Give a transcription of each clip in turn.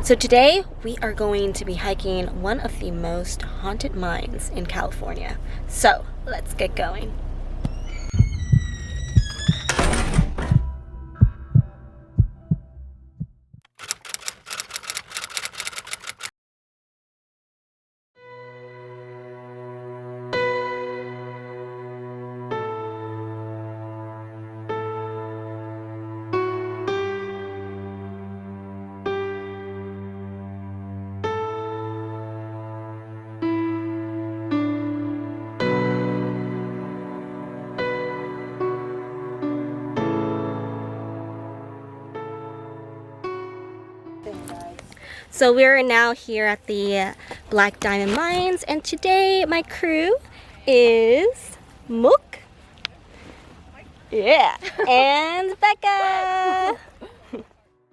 So today we are going to be hiking one of the most haunted mines in California. So let's get going. So we're now here at the Black Diamond Mines, and today my crew is Mook, yeah, and Becca.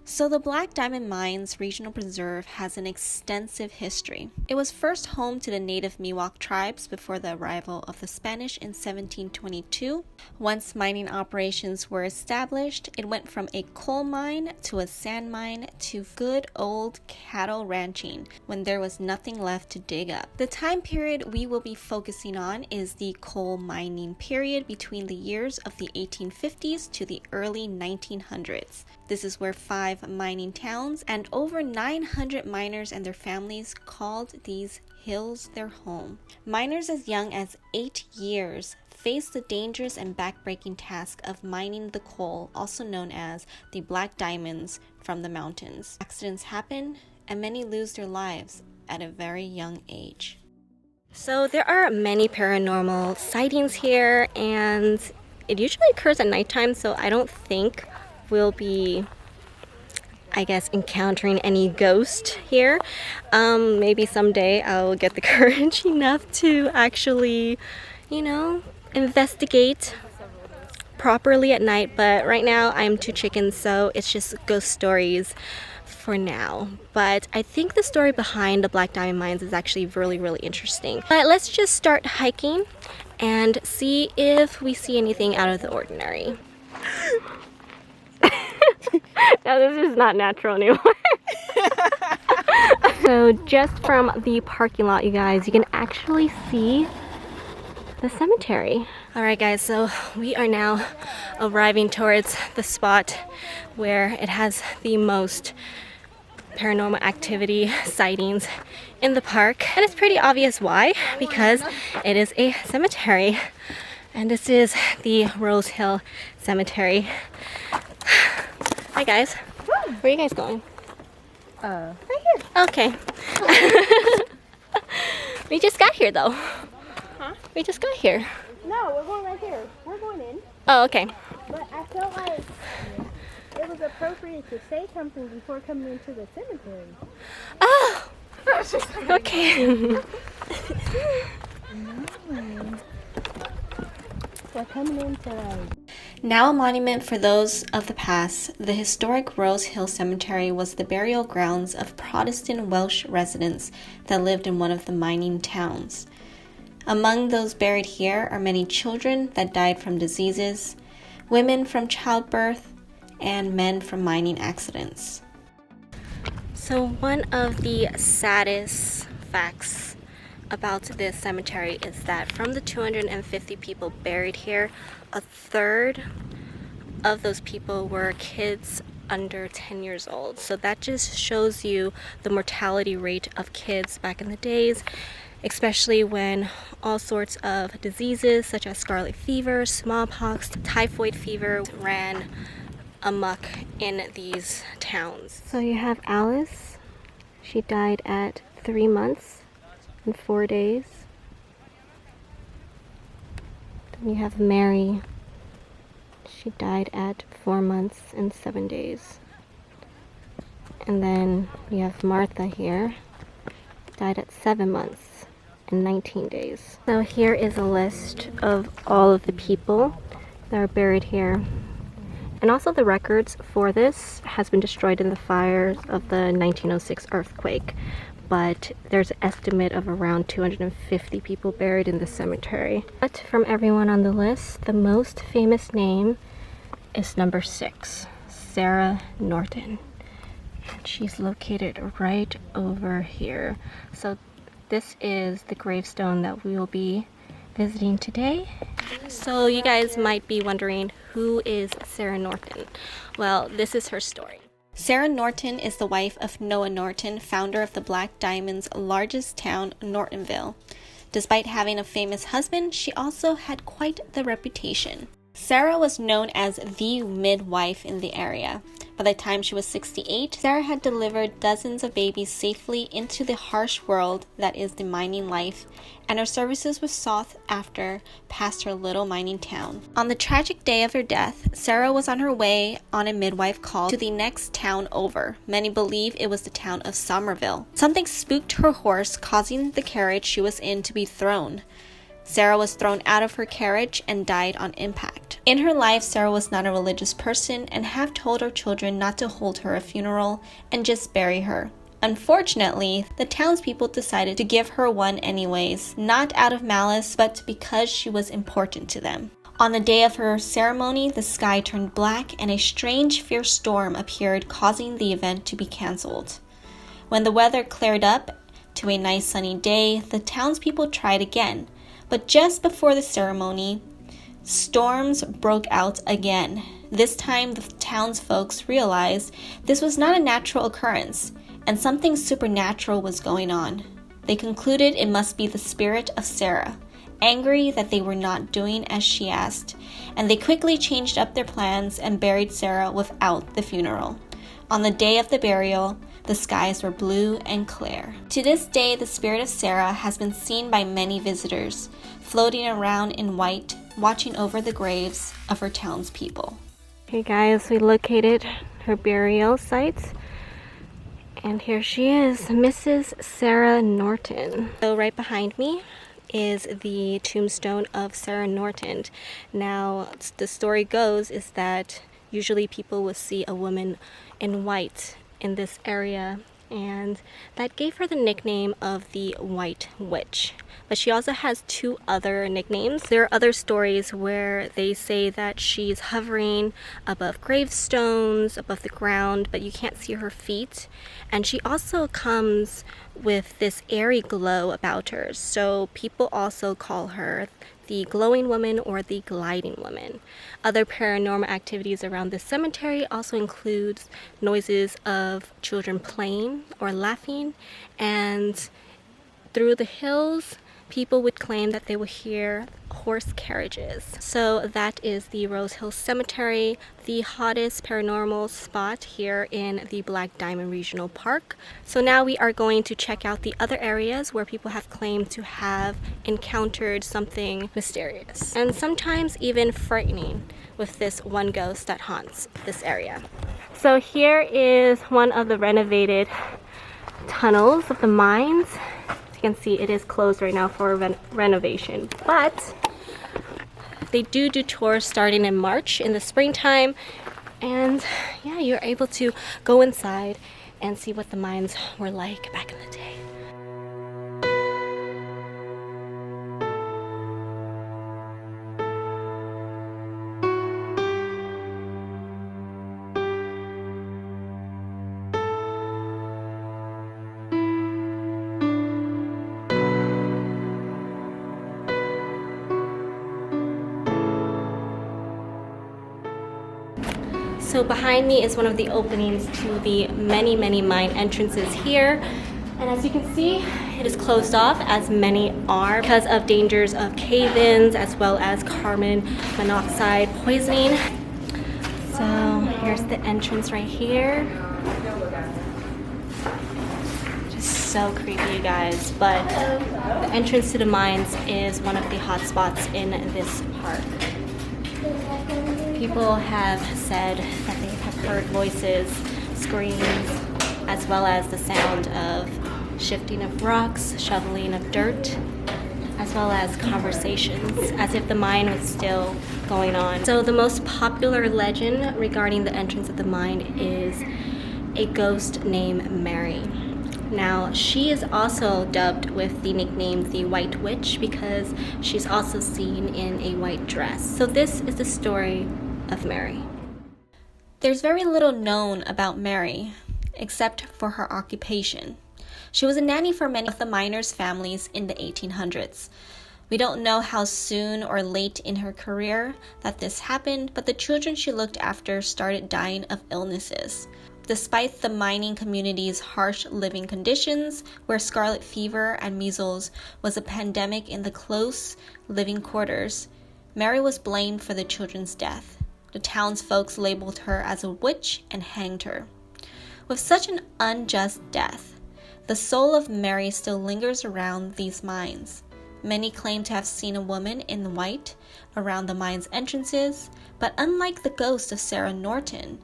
So the Black Diamond Mines Regional Preserve has an extensive history. It was first home to the native Miwok tribes before the arrival of the Spanish in 1722. Once mining operations were established, it went from a coal mine to a sand mine to good old cattle ranching when there was nothing left to dig up. The time period we will be focusing on is the coal mining period between the years of the 1850s to the early 1900s. This is where 5 mining towns and over 900 miners and their families called these hills their home. Miners as young as 8 years face the dangerous and backbreaking task of mining the coal, also known as the black diamonds, from the mountains. Accidents happen, and many lose their lives at a very young age. So there are many paranormal sightings here, and it usually occurs at nighttime, so I don't think we'll be, I guess, encountering any ghost here. Maybe someday I'll get the courage enough to actually, investigate properly at night, but right now I'm too chicken, so it's just ghost stories for now. But I think the story behind the Black Diamond Mines is actually really, really interesting. But let's just start hiking and see if we see anything out of the ordinary. No, this is not natural anymore. So just from the parking lot, you guys, you can actually see the cemetery. Alright guys, so we are now arriving towards the spot where it has the most paranormal activity sightings in the park. And it's pretty obvious why, because it is a cemetery. And this is the Rose Hill Cemetery. Hi guys. Where are you guys going? Right here. Okay. We just got here though. Huh? We just got here. No, we're going right here. We're going in. Oh, okay. But I felt like it was appropriate to say something before coming into the cemetery. Oh! Okay. We're coming into Now a monument for those of the past, the historic Rose Hill Cemetery was the burial grounds of Protestant Welsh residents that lived in one of the mining towns. Among those buried here are many children that died from diseases, women from childbirth, and men from mining accidents. So one of the saddest facts about this cemetery is that from the 250 people buried here, a third of those people were kids under 10 years old. So that just shows you the mortality rate of kids back in the days, especially when all sorts of diseases such as scarlet fever, smallpox, typhoid fever ran amok in these towns. So you have Alice. She died at 3 months and 4 days. Then you have Mary. She died at 4 months and 7 days. And then you have Martha here. Died at 7 months and 19 days. So here is a list of all of the people that are buried here. And also the records for this has been destroyed in the fires of the 1906 earthquake. But there's an estimate of around 250 people buried in the cemetery. But from everyone on the list, the most famous name is number 6, Sarah Norton. And she's located right over here. So this is the gravestone that we will be visiting today. So you guys might be wondering, who is Sarah Norton? Well, this is her story. Sarah Norton is the wife of Noah Norton, founder of the Black Diamond's largest town, Nortonville. Despite having a famous husband, she also had quite the reputation. Sarah was known as the midwife in the area. By the time she was 68, Sarah had delivered dozens of babies safely into the harsh world that is the mining life, and her services were sought after past her little mining town. On the tragic day of her death, Sarah was on her way on a midwife call to the next town over. Many believe it was the town of Somersville. Something spooked her horse, causing the carriage she was in to be thrown. Sarah was thrown out of her carriage and died on impact. In her life, Sarah was not a religious person and have told her children not to hold her a funeral and just bury her. Unfortunately, the townspeople decided to give her one anyways, not out of malice, but because she was important to them. On the day of her ceremony, the sky turned black and a strange, fierce storm appeared, causing the event to be cancelled. When the weather cleared up to a nice sunny day, the townspeople tried again. But just before the ceremony, storms broke out again. This time, the townsfolk realized this was not a natural occurrence, and something supernatural was going on. They concluded it must be the spirit of Sarah, angry that they were not doing as she asked, and they quickly changed up their plans and buried Sarah without the funeral. On the day of the burial, the skies were blue and clear. To this day, the spirit of Sarah has been seen by many visitors, floating around in white, watching over the graves of her townspeople. Okay guys, we located her burial site, and here she is, Mrs. Sarah Norton. So right behind me is the tombstone of Sarah Norton. Now, the story goes is that usually people will see a woman in white in this area, and that gave her the nickname of the White Witch. But she also has two other nicknames. There are other stories where they say that she's hovering above gravestones, above the ground, but you can't see her feet. And she also comes with this airy glow about her. So people also call her the glowing woman or the gliding woman. Other paranormal activities around this cemetery also includes noises of children playing or laughing, and through the hills, people would claim that they would hear horse carriages. So that is the Rose Hill Cemetery, the hottest paranormal spot here in the Black Diamond Regional Park. So now we are going to check out the other areas where people have claimed to have encountered something mysterious and sometimes even frightening with this one ghost that haunts this area. So here is one of the renovated tunnels of the mines. You can see it is closed right now for renovation, but they do tours starting in March in the springtime, and yeah, you're able to go inside and see what the mines were like back in the day. So behind me is one of the openings to the many mine entrances here. And as you can see, it is closed off, as many are, because of dangers of cave-ins as well as carbon monoxide poisoning. So here's the entrance right here. Just so creepy, you guys. But the entrance to the mines is one of the hot spots in this park. People have said that they have heard voices, screams, as well as the sound of shifting of rocks, shoveling of dirt, as well as conversations, as if the mine was still going on. So the most popular legend regarding the entrance of the mine is a ghost named Mary. Now, she is also dubbed with the nickname the White Witch because she's also seen in a white dress. So this is the story of Mary. There's very little known about Mary. except for her occupation. She was a nanny for many of the miners' families in the 1800s. We don't know how soon or late in her career that this happened, but the children she looked after started dying of illnesses. Despite the mining community's harsh living conditions, where scarlet fever and measles was a pandemic in the close living quarters, Mary was blamed for the children's death. The townsfolk labeled her as a witch and hanged her. With such an unjust death, the soul of Mary still lingers around these mines. Many claim to have seen a woman in white around the mine's entrances, but unlike the ghost of Sarah Norton,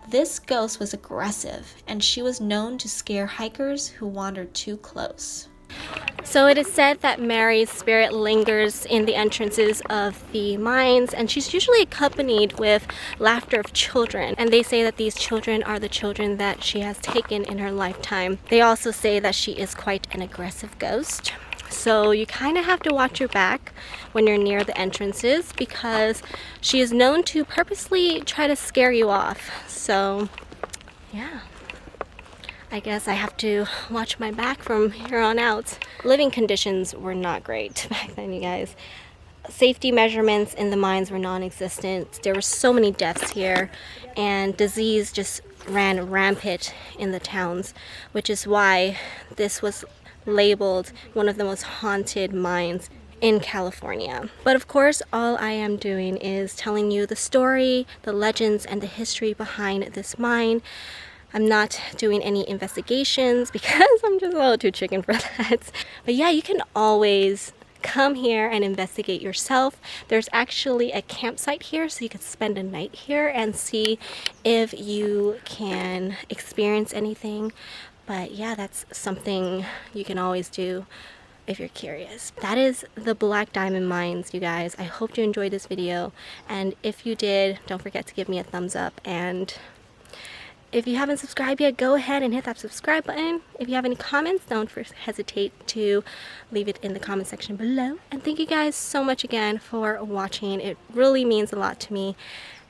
this ghost was aggressive, and she was known to scare hikers who wandered too close. So it is said that Mary's spirit lingers in the entrances of the mines, and she's usually accompanied with laughter of children. And they say that these children are the children that she has taken in her lifetime. They also say that she is quite an aggressive ghost. So you kind of have to watch your back when you're near the entrances, because she is known to purposely try to scare you off. So yeah, I guess I have to watch my back from here on out. Living conditions were not great back then, you guys. Safety measurements in the mines were non-existent. There were so many deaths here, and disease just ran rampant in the towns, which is why this was labeled one of the most haunted mines in California. But of course, all I am doing is telling you the story, the legends, and the history behind this mine. I'm not doing any investigations because I'm just a little too chicken for that. But yeah, you can always come here and investigate yourself. There's actually a campsite here, so you could spend a night here and see if you can experience anything. But yeah, that's something you can always do if you're curious. That is the Black Diamond Mines, you guys. I hope you enjoyed this video, and if you did, don't forget to give me a thumbs up. And if you haven't subscribed yet, go ahead and hit that subscribe button. If you have any comments, don't hesitate to leave it in the comment section below. And thank you guys so much again for watching. It really means a lot to me,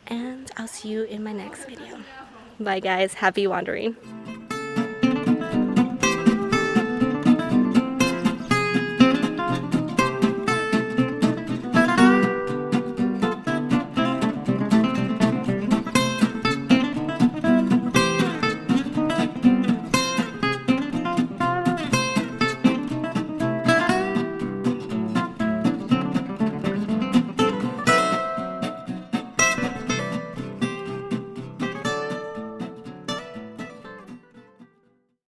and I'll see you in my next video. Bye guys, happy wandering.